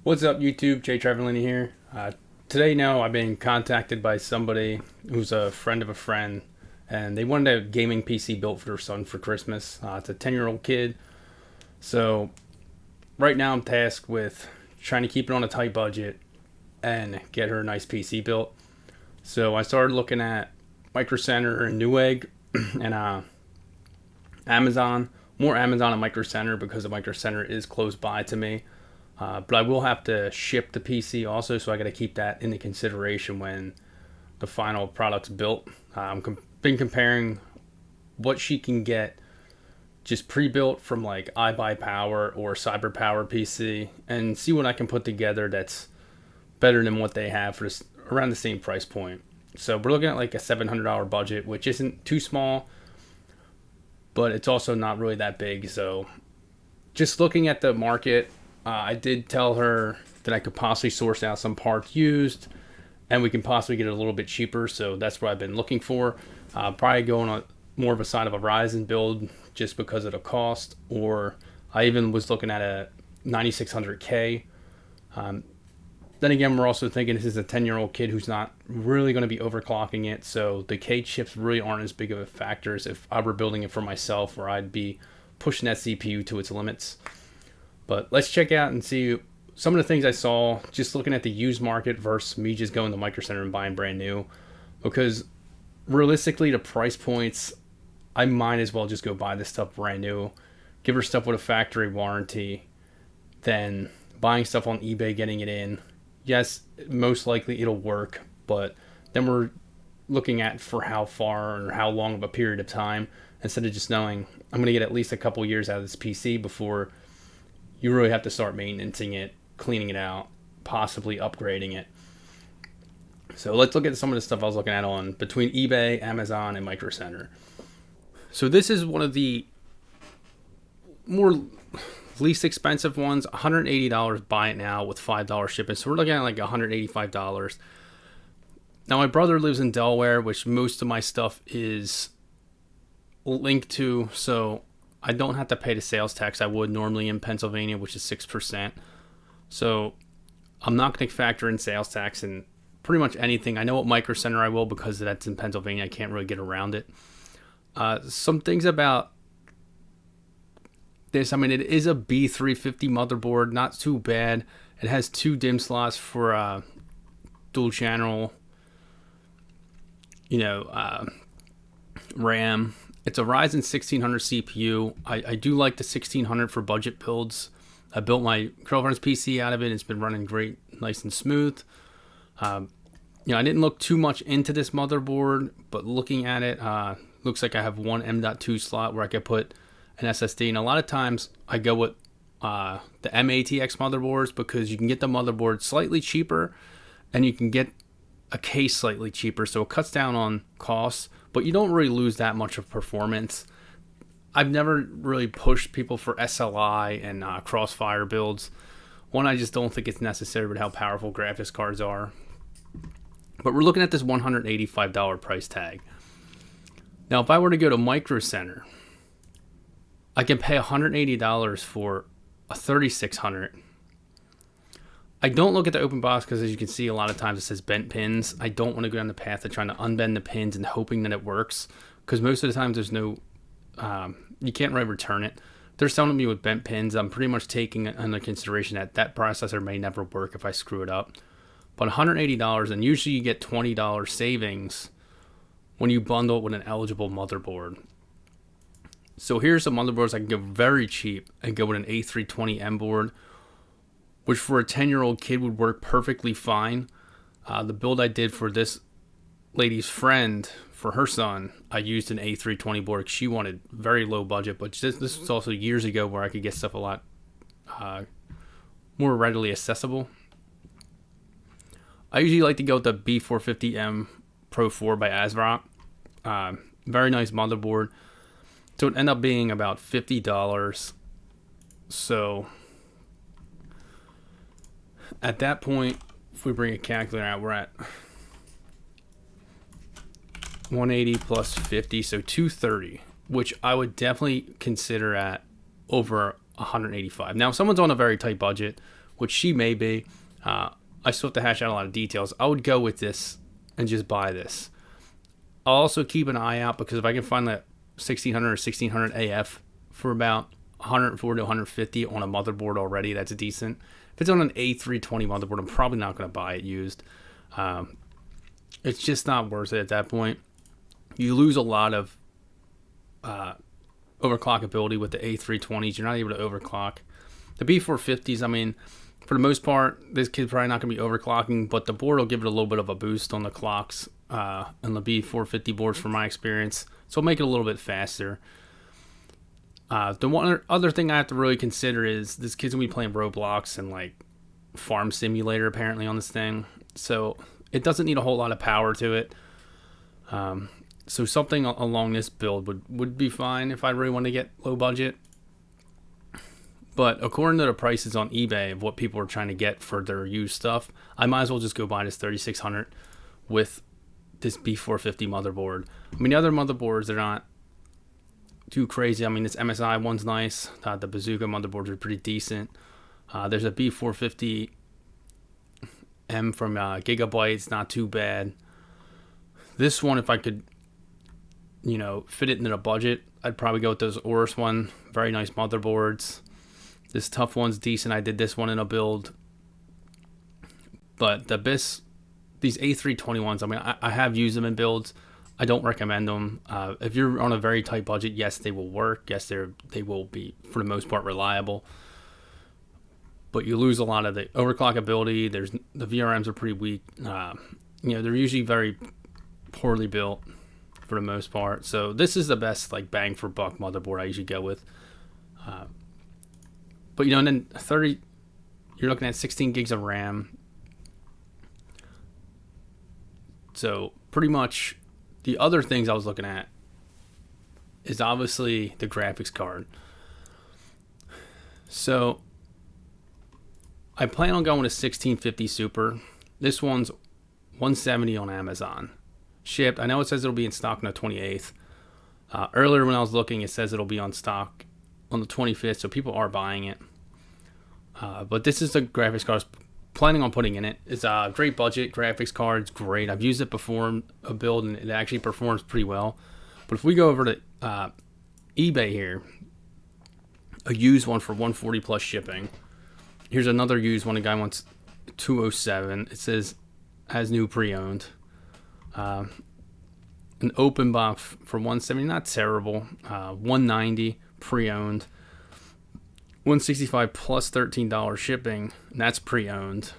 What's up, YouTube? Jay Trevelini here. Today, I've been contacted by somebody who's a friend of a friend, and they wanted a gaming PC built for their son for Christmas. It's a 10-year-old kid. So, right now, I'm tasked with trying to keep it on a tight budget and get her a nice PC built. So, I started looking at Micro Center and Newegg and Amazon. More Amazon and Micro Center because the Micro Center is close by to me. But I will have to ship the PC also, so I got to keep that into consideration when the final product's built. I've been comparing what she can get just pre-built from like iBuyPower or CyberPower PC and see what I can put together that's better than what they have for this, around the same price point. So we're looking at like a $700 budget, which isn't too small, but it's also not really that big. So just looking at the market, I did tell her that I could possibly source out some parts used and we can possibly get it a little bit cheaper. So that's what I've been looking for. Probably going on more of a side of a Ryzen build just because of the cost. Or I even was looking at a 9600K. Then again, we're also thinking this is a 10-year-old kid who's not really going to be overclocking it. So the K chips really aren't as big of a factor as if I were building it for myself, where I'd be pushing that CPU to its limits. But let's check out and see some of the things I saw just looking at the used market versus me just going to Micro Center and buying brand new. Because realistically, the price points, I might as well just go buy this stuff brand new, give her stuff with a factory warranty, than buying stuff on eBay, getting it in. Yes, most likely it'll work, but then we're looking at for how far or how long of a period of time, instead of just knowing I'm going to get at least a couple years out of this PC before you really have to start maintaining it, cleaning it out, possibly upgrading it. So let's look at some of the stuff I was looking at on between eBay, Amazon, and Micro Center. So this is one of the more least expensive ones, $180 buy it now with $5 shipping. So we're looking at like $185. Now my brother lives in Delaware, which most of my stuff is linked to, so I don't have to pay the sales tax I would normally in Pennsylvania, which is 6%. So I'm not going to factor in sales tax in pretty much anything. I know at Micro Center I will because that's in Pennsylvania. I can't really get around it. Some things about this, it is a B350 motherboard, not too bad. It has 2 DIMM slots for dual channel, RAM. It's a Ryzen 1600 CPU. I do like the 1600 for budget builds. I built my girlfriend's PC out of it. It's been running great, nice and smooth. I didn't look too much into this motherboard, but looking at it, looks like I have one M.2 slot where I could put an SSD. And a lot of times I go with the M-ATX motherboards because you can get the motherboard slightly cheaper and you can get a case slightly cheaper. So it cuts down on costs, but you don't really lose that much of performance. I've never really pushed people for SLI and Crossfire builds. One, I just don't think it's necessary with how powerful graphics cards are. But we're looking at this $185 price tag. Now, if I were to go to Micro Center, I can pay $180 for a 3600. I don't look at the open box because, as you can see, a lot of times it says bent pins. I don't want to go down the path of trying to unbend the pins and hoping that it works, because most of the times there's no, you can't really return it. They're selling me with bent pins. I'm pretty much taking under consideration that that processor may never work if I screw it up. But $180, and usually you get $20 savings when you bundle it with an eligible motherboard. So here's some motherboards I can go very cheap and go with an A320M board, which for a 10-year-old kid would work perfectly fine. The build I did for this lady's friend, for her son, I used an A320 board. She wanted very low budget, but this was also years ago where I could get stuff a lot more readily accessible. I usually like to go with the B450M Pro 4 by ASRock. Very nice motherboard. So it ended up being about $50. So at that point, if we bring a calculator out, we're at 180 plus 50, so 230, which I would definitely consider at over 185. Now, if someone's on a very tight budget, which she may be. I still have to hash out a lot of details. I would go with this and just buy this. I'll also keep an eye out because if I can find that 1600 or 1600 AF for about 140 to 150 on a motherboard already, that's decent. If it's on an A320 motherboard, I'm probably not going to buy it used. It's just not worth it at that point. You lose a lot of overclock ability with the A320s. You're not able to overclock. The B450s, I mean, for the most part, this kid's probably not going to be overclocking, but the board will give it a little bit of a boost on the clocks on the B450 boards from my experience. So it'll make it a little bit faster. The one other thing I have to really consider is this kid's going to be playing Roblox and like Farm Simulator apparently on this thing. So it doesn't need a whole lot of power to it. So something along this build would be fine if I really want to get low budget. But according to the prices on eBay of what people are trying to get for their used stuff, I might as well just go buy this 3600 with this B450 motherboard. I mean, the other motherboards, they're not too crazy. I mean, this MSI one's nice. The Bazooka motherboards are pretty decent. There's a B450M from Gigabyte. It's not too bad. This one, if I could, fit it into the budget, I'd probably go with those Aorus one. Very nice motherboards. This tough one's decent. I did this one in a build. But these A321s, I mean, I have used them in builds. I don't recommend them. If you're on a very tight budget, yes, they will work. Yes, they will be, for the most part, reliable. But you lose a lot of the overclock ability. The VRMs are pretty weak. They're usually very poorly built for the most part. So this is the best like bang for buck motherboard I usually go with. But and then 30, you're looking at 16 gigs of RAM. So pretty much the other things I was looking at is obviously the graphics card. So I plan on going with a 1650 Super. This one's $170 on Amazon. Shipped. I know it says it'll be in stock on the 28th. Earlier when I was looking, it says it'll be on stock on the 25th, so people are buying it. But this is the graphics card I was planning on putting in it. It's a great budget graphics card. It's great. I've used it before in a build, and it actually performs pretty well. But if we go over to eBay here, a used one for $140 plus shipping. Here's another used one. A guy wants $207. It says as new pre-owned. An open box for $170, not terrible. $190 pre-owned. $165 plus $13 shipping, and that's pre-owned.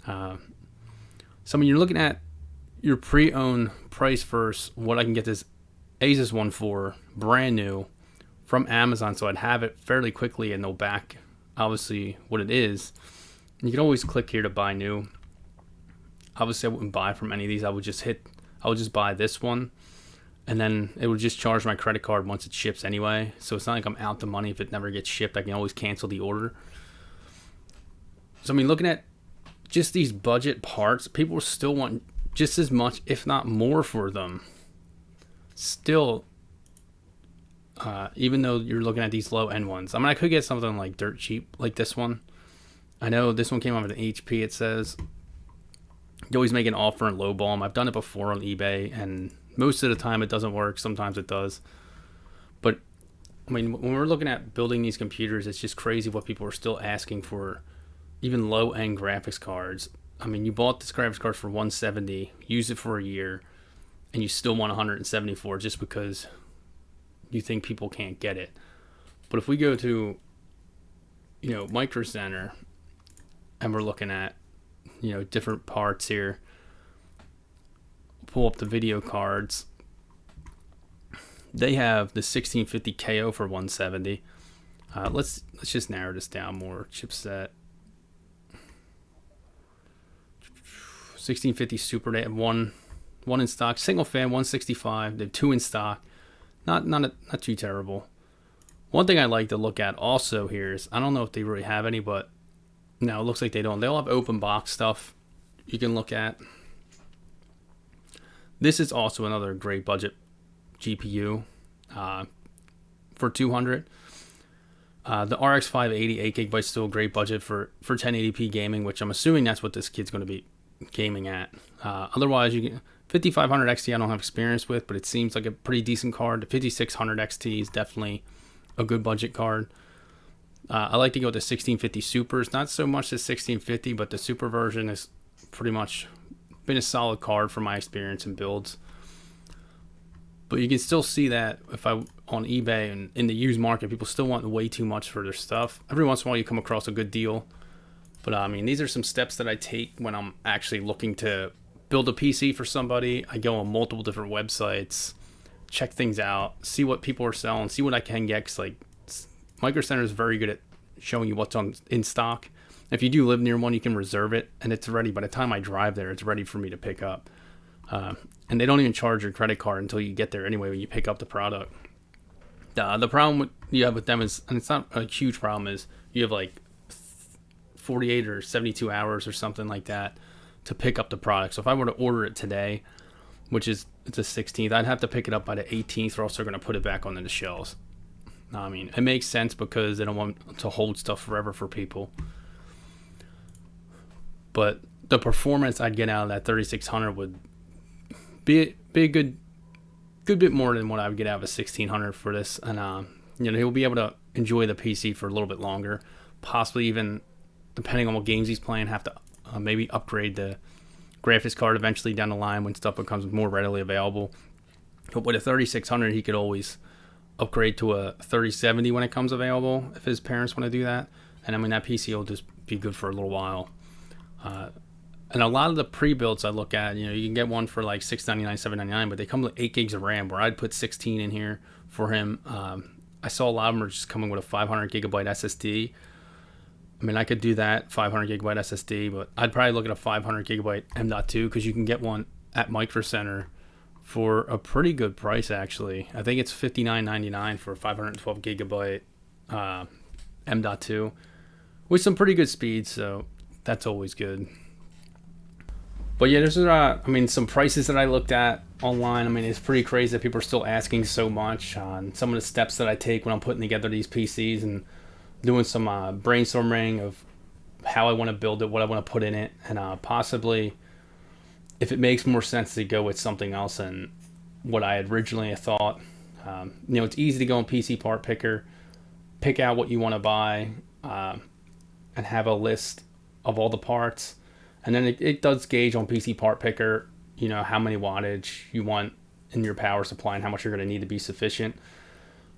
So I mean, you're looking at your pre-owned price versus what I can get this Asus one for, brand new, from Amazon. So I'd have it fairly quickly and know back, obviously, what it is. And you can always click here to buy new. Obviously, I wouldn't buy from any of these. I would just buy this one, and then it would just charge my credit card once it ships anyway. So it's not like I'm out the money if it never gets shipped. I can always cancel the order. So I mean, looking at just these budget parts, people still want just as much, if not more, for them. Still, even though you're looking at these low end ones, I mean, I could get something like dirt cheap, like this one. I know this one came out with an HP. It says you always make an offer and lowball them. I've done it before on eBay, and most of the time it doesn't work. Sometimes it does. But I mean, when we're looking at building these computers, it's just crazy what people are still asking for, even low end graphics cards. I mean, you bought this graphics card for $170, used it for a year, and you still want $174 just because you think people can't get it. But if we go to, Micro Center, and we're looking at, different parts here, pull up the video cards. They have the 1650 KO for $170. Let's just narrow this down more. Chipset 1650 Super. They have one in stock. Single fan 165. They have two in stock. Not too terrible. One thing I like to look at also here is, I don't know if they really have any, but no, it looks like they don't. They all have open box stuff you can look at. This is also another great budget GPU for $200. The RX 580 8 GB is still a great budget for 1080p gaming, which I'm assuming that's what this kid's going to be gaming at. Otherwise, you can 5500 XT I don't have experience with, but it seems like a pretty decent card. The 5600 XT is definitely a good budget card. I like to go with the 1650 Supers, not so much the 1650, but the Super version has pretty much been a solid card from my experience in builds. But you can still see that if I on eBay and in the used market, people still want way too much for their stuff. Every once in a while you come across a good deal. But I mean, these are some steps that I take when I'm actually looking to build a PC for somebody. I go on multiple different websites, check things out, see what people are selling, see what I can get. Cause like Micro Center is very good at showing you what's in stock. If you do live near one, you can reserve it and it's ready. By the time I drive there, it's ready for me to pick up. And they don't even charge your credit card until you get there anyway when you pick up the product. The problem you have with them is, and it's not a huge problem, is you have like 48 or 72 hours or something like that to pick up the product. So if I were to order it today, which is the 16th, I'd have to pick it up by the 18th or else they're going to put it back onto the shelves. I mean, it makes sense because they don't want to hold stuff forever for people. But the performance I'd get out of that 3600 would be a good bit more than what I would get out of a 1600 for this. And, he'll be able to enjoy the PC for a little bit longer. Possibly even, depending on what games he's playing, have to maybe upgrade the graphics card eventually down the line when stuff becomes more readily available. But with a 3600, he could always upgrade to a 3070 when it comes available if his parents want to do that. And I mean, that PC will just be good for a little while. And a lot of the pre-builds I look at, you can get one for like $699, $799, but they come with 8 gigs of RAM, where I'd put 16 in here for him. I saw a lot of them are just coming with a 500 gigabyte SSD. I mean, I could do that, 500 gigabyte SSD, but I'd probably look at a 500 gigabyte M.2 because you can get one at Micro Center for a pretty good price, actually. I think it's $59.99 for a 512 gigabyte M.2 with some pretty good speed, so that's always good. But yeah, there's some prices that I looked at online. I mean, it's pretty crazy that people are still asking so much on some of the steps that I take when I'm putting together these PCs and doing some brainstorming of how I want to build it, what I want to put in it, and possibly if it makes more sense to go with something else than what I had originally thought. It's easy to go on PC Part Picker, pick out what you want to buy, and have a list of all the parts. And then it does gauge on PC Part Picker, how many wattage you want in your power supply and how much you're going to need to be sufficient.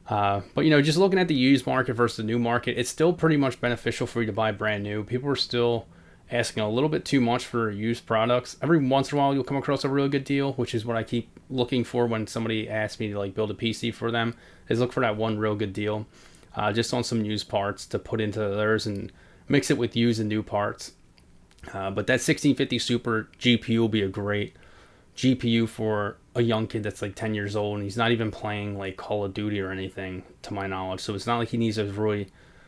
But just looking at the used market versus the new market, it's still pretty much beneficial for you to buy brand new. People are still asking a little bit too much for used products. Every once in a while, you'll come across a really good deal, which is what I keep looking for when somebody asks me to like build a PC for them, is look for that one real good deal, just on some used parts to put into theirs and mix it with used and new parts. But that 1650 Super GPU will be a great GPU for a young kid that's like 10 years old and he's not even playing like Call of Duty or anything, to my knowledge. So it's not like he needs those really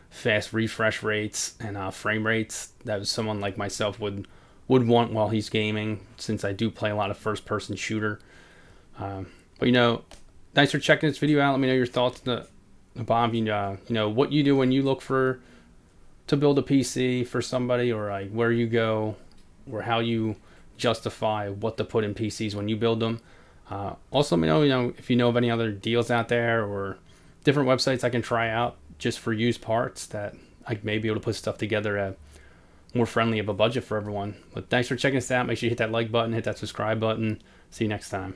fast refresh rates and frame rates that someone like myself would want while he's gaming, since I do play a lot of first-person shooter. But thanks for checking this video out. Let me know your thoughts in the bottom. What you do when you look to build a PC for somebody, or like where you go, or how you justify what to put in PCs when you build them. Also, let me know, if you know of any other deals out there or different websites I can try out just for used parts that I may be able to put stuff together at more friendly of a budget for everyone. But thanks for checking us out. Make sure you hit that like button, hit that subscribe button. See you next time.